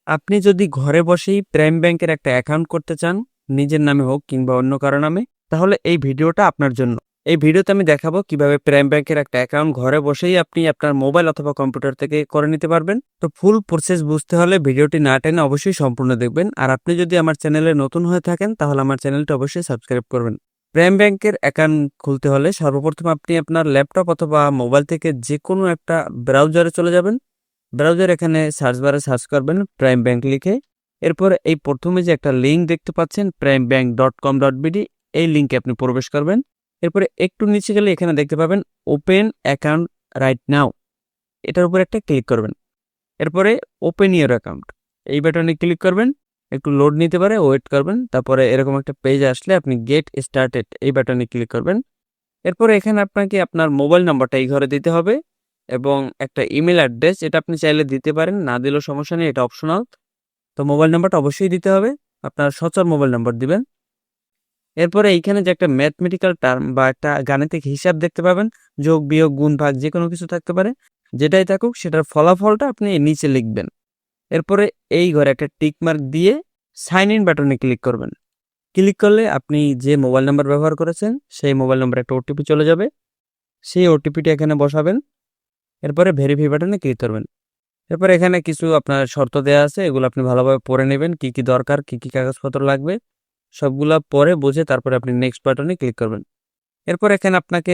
আপনি যদি ঘরে বসেই প্রাইম ব্যাংকের একটা অ্যাকাউন্ট করতে চান, নিজের নামে হোক কিংবা অন্য কারো নামে, তাহলে এই ভিডিওটা আপনার জন্য। এই ভিডিওতে আমি দেখাবো কিভাবে প্রাইম ব্যাংকের একটা অ্যাকাউন্ট ঘরে বসেই আপনি আপনার মোবাইল অথবা কম্পিউটার থেকে করে নিতে পারবেন। তো ফুল প্রসেস বুঝতে হলে ভিডিওটি না টেনে অবশ্যই সম্পূর্ণ দেখবেন। আর আপনি যদি আমার চ্যানেলে নতুন হয়ে থাকেন তাহলে আমার চ্যানেলটা অবশ্যই সাবস্ক্রাইব করবেন। প্রাইম ব্যাংকের অ্যাকাউন্ট খুলতে হলে সর্বপ্রথম আপনি আপনার ল্যাপটপ অথবা মোবাইল থেকে যে কোনো একটা ব্রাউজারে চলে যাবেন। ব্রাউজার এখানে সার্চ বারে সার্চ করবেন প্রাইম ব্যাংক লিখে। এরপর এই প্রথমে যে একটা লিঙ্ক দেখতে পাচ্ছেন primebank.com.bd, এই লিঙ্কে আপনি প্রবেশ করবেন। এরপরে একটু নিচে গেলে এখানে দেখতে পাবেন ওপেন অ্যাকাউন্ট রাইট নাও, এটার উপর একটা ক্লিক করবেন। এরপরে ওপেন ইওর অ্যাকাউন্ট এই বাটনে ক্লিক করবেন। একটু লোড নিতে পারে, ওয়েট করবেন। তারপরে এরকম একটা পেজ আসলে আপনি গেট স্টার্টেড এই বাটনে ক্লিক করবেন। এরপরে এখানে আপনাকে আপনার মোবাইল নাম্বারটা এই ঘরে দিতে হবে এবং একটা ইমেল অ্যাড্রেস, এটা আপনি চাইলে দিতে পারেন, না দিলেও সমস্যা নেই, এটা অপশনাল। তো মোবাইল নাম্বারটা অবশ্যই দিতে হবে, আপনার সচল মোবাইল নাম্বার দিবেন। এরপরে এইখানে যে একটা ম্যাথমেটিক্যাল টার্ম বা একটা গাণিতিক হিসাব দেখতে পাবেন, যোগ বিয়োগ গুণ ভাগ যে কোনো কিছু থাকতে পারে, যেটাই থাকুক সেটার ফলাফলটা আপনি নিচে লিখবেন। এরপরে এই ঘরে একটা টিক মার্ক দিয়ে সাইন ইন বাটনে ক্লিক করবেন। ক্লিক করলে আপনি যে মোবাইল নাম্বার ব্যবহার করেছেন সেই মোবাইল নাম্বারে একটা ওটিপি চলে যাবে, সেই ওটিপিটা এখানে বসাবেন। এরপরে ভেরিফাই বাটনে ক্লিক করবেন। এরপর এখানে কিছু আপনার শর্ত দেওয়া আছে, এগুলো আপনি ভালোভাবে পড়ে নেবেন, কি কি দরকার, কি কি কাগজপত্র লাগবে, সবগুলা পরে বুঝে তারপরে আপনি নেক্সট বাটনে ক্লিক করবেন। এরপর এখানে আপনাকে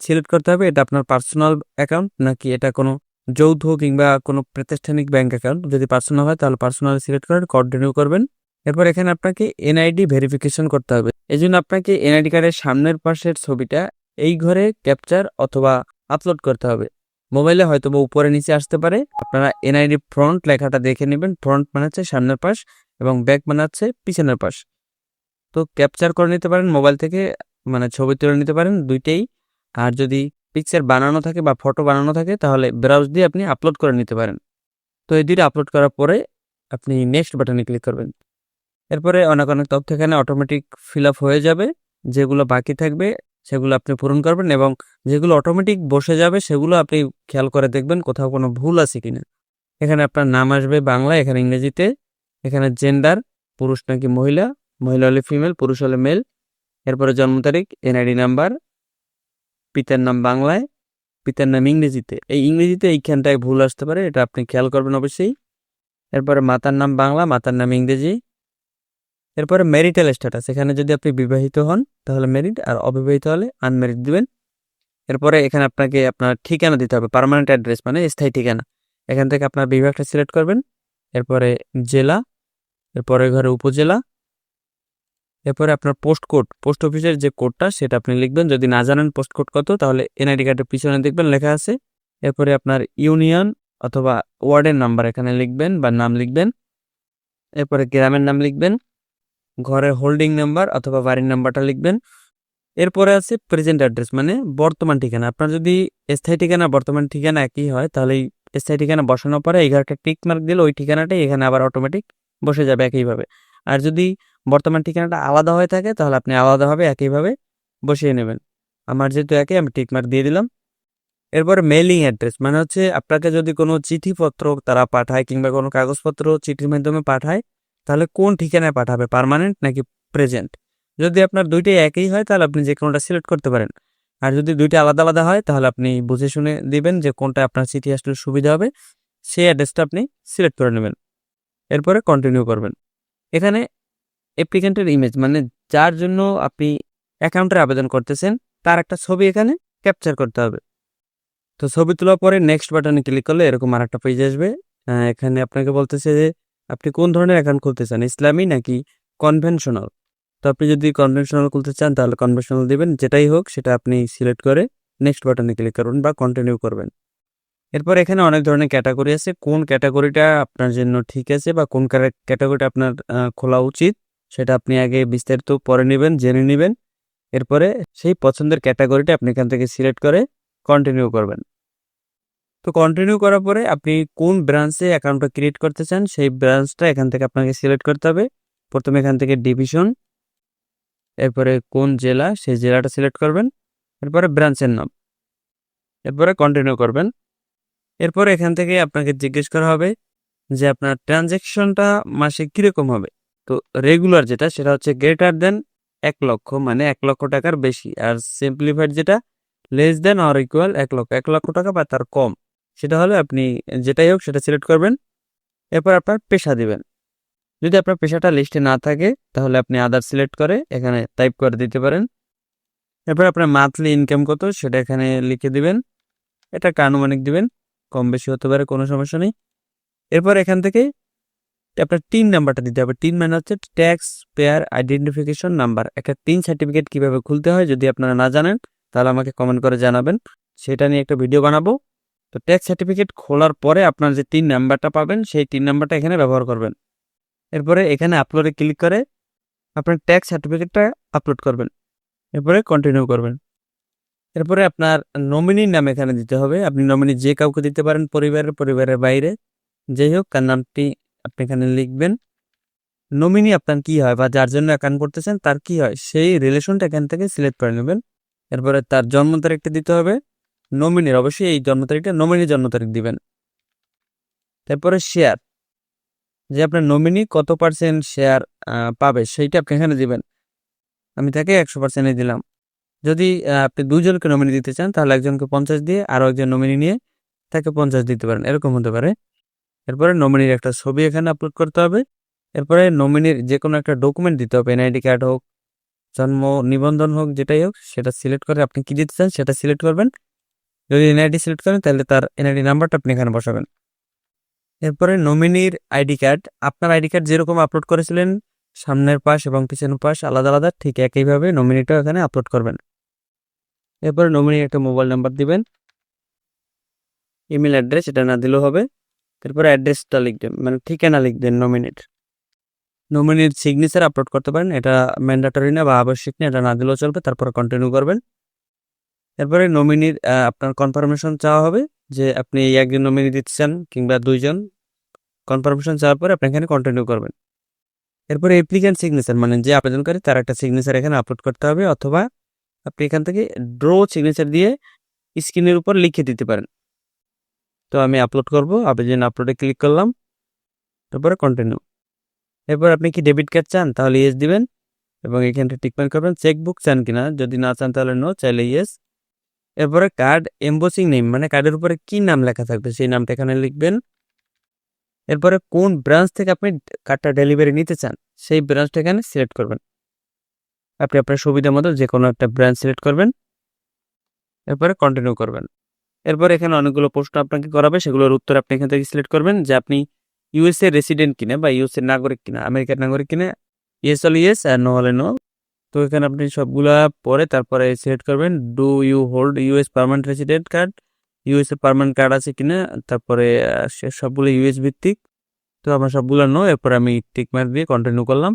সিলেক্ট করতে হবে এটা আপনার পার্সোনাল অ্যাকাউন্ট নাকি এটা কোনো যৌথ কিংবা কোনো প্রাতিষ্ঠানিক ব্যাংক অ্যাকাউন্ট। যদি পার্সোনাল হয় তাহলে পার্সোনাল সিলেক্ট করেন, কন্টিনিউ করবেন। এরপর এখানে আপনাকে এনআইডি ভেরিফিকেশন করতে হবে। এই জন্য আপনাকে এনআইডি কার্ডের সামনের পাশের ছবিটা এই ঘরে ক্যাপচার অথবা আপলোড করতে হবে। মোবাইলে হয়তো বা উপরে নিচে আসতে পারে, আপনারা এনআইডি ফ্রন্ট লেখাটা দেখে নেবেন। ফ্রন্ট মানে হচ্ছে সামনের পাশ এবং ব্যাক মানে হচ্ছে পিছনের পাশ। তো ক্যাপচার করে নিতে পারেন মোবাইল থেকে, মানে ছবি তুলে নিতে পারেন দুইটাই। আর যদি পিকচার বানানো থাকে বা ফটো বানানো থাকে তাহলে ব্রাউজ দিয়ে আপনি আপলোড করে নিতে পারেন। তো এই দুইটা আপলোড করার পরে আপনি নেক্সট বাটনে ক্লিক করবেন। এরপরে অনেক অনেক তথ্য এখানে অটোমেটিক ফিল আপ হয়ে যাবে, যেগুলো বাকি থাকবে সেগুলো আপনি পূরণ করবেন এবং যেগুলো অটোমেটিক বসে যাবে সেগুলো আপনি খেয়াল করে দেখবেন কোথাও কোনো ভুল আছে কিনা। এখানে আপনার নাম আসবে বাংলা, এখানে ইংরেজিতে, এখানে জেন্ডার পুরুষ নাকি মহিলা, মহিলা হলে ফিমেল, পুরুষ হলে মেল। এরপরে জন্ম তারিখ, এনআইডি নাম্বার, পিতার নাম বাংলায়, পিতার নাম ইংরেজিতে। এই ইংরেজিতে এইখানটায় ভুল আসতে পারে, এটা আপনি খেয়াল করবেন অবশ্যই। এরপরে মাতার নাম বাংলা, মাতার নাম ইংরেজি। এরপরে ম্যারিটাল স্ট্যাটাস, এখানে যদি আপনি বিবাহিত হন তাহলে ম্যারিড, আর অবিবাহিত হলে আনম্যারিড দিবেন। এরপরে এখানে আপনাকে আপনার ঠিকানা দিতে হবে, পার্মানেন্ট অ্যাড্রেস মানে স্থায়ী ঠিকানা। এখান থেকে আপনার বিভাগটা সিলেক্ট করবেন। এরপরে জেলা, এরপরে ঘরে উপজেলা। এরপরে আপনার পোস্ট কোড, পোস্ট অফিসের যে কোডটা সেটা আপনি লিখবেন। যদি না জানেন পোস্ট কোড কত তাহলে এনআইডি কার্ডের পিছনে দেখবেন লেখা আছে। এরপরে আপনার ইউনিয়ন অথবা ওয়ার্ডের নাম্বার এখানে লিখবেন বা নাম লিখবেন। এরপরে গ্রামের নাম লিখবেন, ঘরের হোল্ডিং নাম্বার অথবা বাড়ির নাম্বারটা লিখবেন। এরপরে আছে প্রেজেন্ট অ্যাড্রেস মানে বর্তমান ঠিকানা। আপনার যদি স্থায়ী ঠিকানা বর্তমান ঠিকানা একই হয় তাহলে স্থায়ী ঠিকানা বসানোর পরে এই ঘরটা টিক মার্ক দিলে ওই ঠিকানাটাই এখানে আবার অটোমেটিক বসে যাবে একইভাবে। আর যদি বর্তমান ঠিকানাটা আলাদা হয়ে থাকে তাহলে আপনি আলাদাভাবে একইভাবে বসিয়ে নেবেন। আমার যেহেতু একই আমি টিক মার্ক দিয়ে দিলাম। এরপরে মেইলিং অ্যাড্রেস মানে হচ্ছে আপনাকে যদি কোনো চিঠিপত্র তারা পাঠায় কিংবা কোনো কাগজপত্র চিঠির মাধ্যমে পাঠায় তাহলে কোন ঠিকানায় পাঠাবে, পার্মানেন্ট নাকি প্রেজেন্ট। যদি আপনার দুইটাই একই হয় তাহলে আপনি যে কোনোটা সিলেক্ট করতে পারেন। আর যদি দুইটা আলাদা আলাদা হয় তাহলে আপনি বুঝে শুনে দিবেন যে কোনটা আপনার চিঠি আসলে সুবিধা হবে, সেই অ্যাড্রেসটা আপনি সিলেক্ট করে নেবেন। এরপরে কন্টিনিউ করবেন। এখানে অ্যাপ্লিকেন্টের ইমেজ মানে যার জন্য আপনি অ্যাকাউন্টের আবেদন করতেছেন তার একটা ছবি এখানে ক্যাপচার করতে হবে। তো ছবি তোলার পরে নেক্সট বাটনে ক্লিক করলে এরকম আরেকটা পেজ আসবে। এখানে আপনাকে বলতেছে যে আপনি কোন ধরনের অ্যাকাউন্ট খুলতে চান, ইসলামী নাকি কনভেনশনাল। তো আপনি যদি কনভেনশনাল খুলতে চান তাহলে কনভেনশনাল দিবেন, যেটাই হোক সেটা আপনি সিলেক্ট করে নেক্সট বাটনে ক্লিক করবেন বা কন্টিনিউ করবেন। এরপর এখানে অনেক ধরনের ক্যাটাগরি আছে, কোন ক্যাটাগরিটা আপনার জন্য ঠিক আছে বা কোন ক্যাটাগরিটা আপনার খোলা উচিত সেটা আপনি আগে বিস্তারিত পরে নেবেন, জেনে নেবেন। এরপরে সেই পছন্দের ক্যাটাগরিটা আপনি এখান থেকে সিলেক্ট করে কন্টিনিউ করবেন। তো কন্টিনিউ করার পরে আপনি কোন ব্রাঞ্চে অ্যাকাউন্টটা ক্রিয়েট করতে চান সেই ব্রাঞ্চটা এখান থেকে আপনাকে সিলেক্ট করতে হবে। প্রথমে এখান থেকে ডিভিশন, এরপরে কোন জেলা সেই জেলাটা সিলেক্ট করবেন, এরপরে ব্রাঞ্চের নাম, এরপরে কন্টিনিউ করবেন। এরপরে এখান থেকে আপনাকে জিজ্ঞেস করা হবে যে আপনার ট্রানজ্যাকশনটা মাসে কিরকম হবে। তো রেগুলার যেটা সেটা হচ্ছে গ্রেটার দেন 1 লক্ষ, মানে 1 লক্ষ টাকার বেশি। আর সিম্পলিফাইড যেটা লেস দেন অর ইকুয়াল 1 লক্ষ, 1 লক্ষ টাকা বা তার কম। সেটা হলে আপনি যেটাই হোক সেটা সিলেক্ট করবেন। এরপর আপনার পেশা দিবেন। যদি আপনার পেশাটা লিস্টে না থাকে তাহলে আপনি আদার সিলেক্ট করে এখানে টাইপ করে দিতে পারেন। এরপর আপনার মান্থলি ইনকাম কত সেটা এখানে লিখে দিবেন। এটা আনুমানিক দিবেন, কম বেশি হতে পারে, কোনো সমস্যা নেই। এরপর এখান থেকে আপনার টিন নাম্বারটা দিতে হবে। টিন মানে হচ্ছে ট্যাক্স পেয়ার আইডেন্টিফিকেশন নাম্বার। একটা টিন সার্টিফিকেট কিভাবে খুলতে হয় যদি আপনারা না জানেন তাহলে আমাকে কমেন্ট করে জানাবেন, সেটা নিয়ে একটা ভিডিও বানাবো। তো ট্যাক্স সার্টিফিকেট খোলার পরে আপনার যে টিন নাম্বারটা পাবেন সেই টিন নাম্বারটা এখানে ব্যবহার করবেন। এরপরে এখানে আপলোডে ক্লিক করে আপনার ট্যাক্স সার্টিফিকেটটা আপলোড করবেন। এরপরে কন্টিনিউ করবেন। এরপরে আপনার নমিনির নাম এখানে দিতে হবে। আপনি নমিনি যে কাউকে দিতে পারেন, পরিবারের বাইরে যাই হোক, তার নামটি আপনি এখানে লিখবেন। নমিনি আপনার কি হয় বা যার জন্য অ্যাকাউন্ট করতেছেন তার কি হয় সেই রিলেশনটা এখান থেকে সিলেক্ট করে নেবেন। এরপরে তার জন্ম তারিখটা দিতে হবে। নমিনির অবশ্যই এই জন্ম তারিখটা নমিনির জন্ম তারিখ দিবেন। তারপরে শেয়ার, যে আপনার নমিনি কত পার্সেন্ট শেয়ার পাবে সেইটা আপনি এখানে দিবেন। আমি তাকে 100% দিলাম। যদি আপনি দুজনকে নমিনি দিতে চান তাহলে একজনকে 50 দিয়ে আরও একজন নমিনি নিয়ে তাকে 50 দিতে পারেন, এরকম হতে পারে। এরপরে নমিনির একটা ছবি এখানে আপলোড করতে হবে। এরপরে নমিনির যে কোনো একটা ডকুমেন্ট দিতে হবে, এনআইডি কার্ড হোক, জন্ম নিবন্ধন হোক, যেটাই হোক সেটা সিলেক্ট করে আপনি কি দিতে চান সেটা সিলেক্ট করবেন। যদি এনআইডি সিলেক্ট করেন তাহলে তার এনআইডি নাম্বারটা আপনি এখানে বসাবেন। এরপরে নমিনির আইডি কার্ড, আপনার আইডি কার্ড যেরকম আপলোড করেছিলেন সামনের পাশ এবং পিছনের পাশ আলাদা আলাদা, ঠিক একইভাবে নমিনিটাও এখানে আপলোড করবেন। এরপরে নমিনির একটা মোবাইল নাম্বার দিবেন, ইমেল অ্যাড্রেস এটা না দিলেও হবে। এরপরে অ্যাড্রেসটা লিখবেন, মানে ঠিকানা লিখবেন নমিনির সিগনেচার আপলোড করতে পারেন, এটা ম্যান্ডেটরি না বা আবশ্যিক না, এটা না দিলেও চলবে। তারপরে কন্টিনিউ করবেন। এরপরে নমিনির আপনার কনফার্মেশন চাওয়া হবে যে আপনি একজন নমিনি দিতে চান কিংবা দুইজন। কনফার্মেশন চাওয়ার পরে আপনি এখানে কন্টিনিউ করবেন। এরপরে অ্যাপ্লিক্যান্ট সিগনেচার, মানে যে আবেদনকারী তার একটা সিগনেচার এখানে আপলোড করতে হবে, অথবা আপনি এখান থেকে ড্র সিগনেচার দিয়ে স্ক্রিনের উপর লিখে দিতে পারেন। তো আমি আপলোড করব, আবেদন আপলোডে ক্লিক করলাম, তারপরে কন্টিনিউ। এরপর আপনি কি ডেবিট কার্ড চান তাহলে ইয়েস দিবেন এবং এখানটা টিকমার্ক করবেন। চেকবুক চান কিনা, যদি না চান তাহলে নো, চাইলে ইয়েস। এরপরে কার্ড এমবোসিং নেম, মানে কার্ডের উপরে কি নাম লেখা থাকবে সেই নামটা এখানে লিখবেন। এরপরে কোন ব্রাঞ্চ থেকে আপনি কার্ডটা ডেলিভারি নিতে চান সেই ব্রাঞ্চটা এখানে সিলেক্ট করবেন। আপনি আপনার সুবিধা মতো যে কোনো একটা ব্রাঞ্চ সিলেক্ট করবেন, এরপরে কন্টিনিউ করবেন। এরপর এখানে অনেকগুলো প্রশ্ন আপনাকে করাবে, সেগুলোর উত্তর আপনি এখান থেকে সিলেক্ট করবেন যে আপনি ইউএসএ রেসিডেন্ট কিনা বা ইউএসএ নাগরিক কিনা, আমেরিকার নাগরিক কিনা। ইয়েস হলে ইয়েস আর নো হলে নো। তো এখানে আপনি সবগুলা পরে তারপরে সিলেক্ট করবেন do you hold US permanent resident card, USA permanent card আছে কিনা। তারপরে সবগুলো ইউএস ভিত্তিক, তো আমার সবগুলো নো। এরপরে আমি টিক মার্ক দিয়ে কন্টিনিউ করলাম।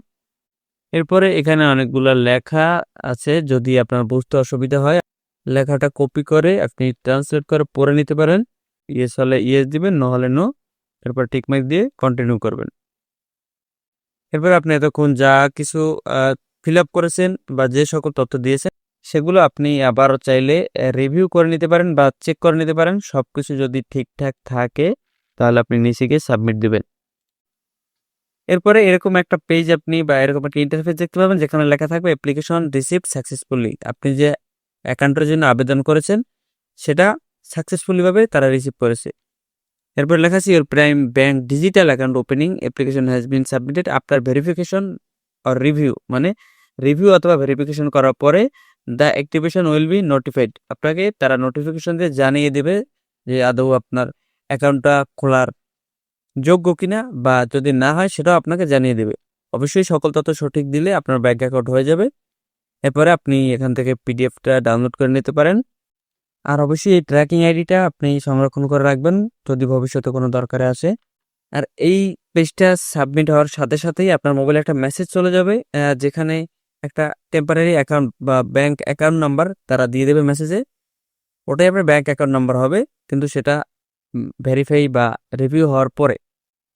এরপরে এখানে অনেকগুলা লেখা আছে, যদি আপনার বুঝতে অসুবিধা হয় লেখাটা কপি করে আপনি ট্রান্সলেট করে পড়ে নিতে পারেন। ইয়েস হলে ইয়েস দিবেন, নো হলে নো। এরপর টিকমার্ক দিয়ে কন্টিনিউ করবেন। এরপর আপনি এতক্ষণ যা কিছু ফিল আপ করেছেন বা যে সকল তথ্য দিয়েছেন সেগুলো আপনি আবারও চাইলে রিভিউ করে নিতে পারেন বা চেক করে নিতে পারেন। সবকিছু যদি ঠিকঠাক থাকে তাহলে আপনি নিচে গিয়ে সাবমিট দিবেন। এরপরে এরকম একটা পেজ আপনি বা এরকম একটা ইন্টারফেস দেখতে পাবেন যেখানে লেখা থাকবে অ্যাপ্লিকেশন রিসিভড সাকসেসফুলি। আপনি যে অ্যাকাউন্টের জন্য আবেদন করেছেন সেটা সাকসেসফুলি ভাবে তারা রিসিভ করেছে। এরপর লেখা আছে your prime bank digital account opening application has been submitted after verification or review, মানে রিভিউ অথবা ভেরিফিকেশন করার পরে the activation will be notified. আপনাকে তারা নোটিফিকেশন দিয়ে জানিয়ে দেবে যে আদৌ আপনার অ্যাকাউন্টটা খোলার যোগ্য কিনা, বা যদি না হয় সেটাও আপনাকে জানিয়ে দেবে। অবশ্যই সকল তথ্য সঠিক দিলে আপনার ব্যাংক অ্যাকাউন্ট হয়ে যাবে। এরপরে আপনি এখান থেকে পিডিএফটা ডাউনলোড করে নিতে পারেন। আর অবশ্যই এই ট্র্যাকিং আইডিটা আপনি সংরক্ষণ করে রাখবেন যদি ভবিষ্যতে কোনো দরকারে আসে। আর এই পেজটা সাবমিট হওয়ার সাথে সাথেই আপনার মোবাইলে একটা মেসেজ চলে যাবে, যেখানে একটা টেম্পারারি অ্যাকাউন্ট বা ব্যাংক অ্যাকাউন্ট নাম্বার তারা দিয়ে দেবে মেসেজে। ওটাই আপনার ব্যাংক অ্যাকাউন্ট নাম্বার হবে, কিন্তু সেটা ভেরিফাই বা রিভিউ হওয়ার পরে।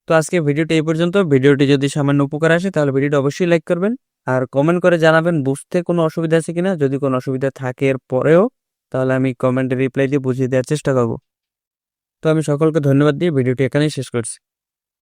তো আজকে ভিডিওটি এই পর্যন্ত। ভিডিওটি যদি সামান্য উপকার আসে তাহলে ভিডিওটা অবশ্যই লাইক করবেন আর কমেন্ট করে জানাবেন বুঝতে কোনো অসুবিধা আছে কিনা। যদি কোনো অসুবিধা থাকে এর পরেও তাহলে আমি কমেন্টে রিপ্লাই দিয়ে বুঝিয়ে দেওয়ার চেষ্টা করব। তো আমি সকলকে ধন্যবাদ দিয়ে ভিডিওটি এখানেই শেষ করছি।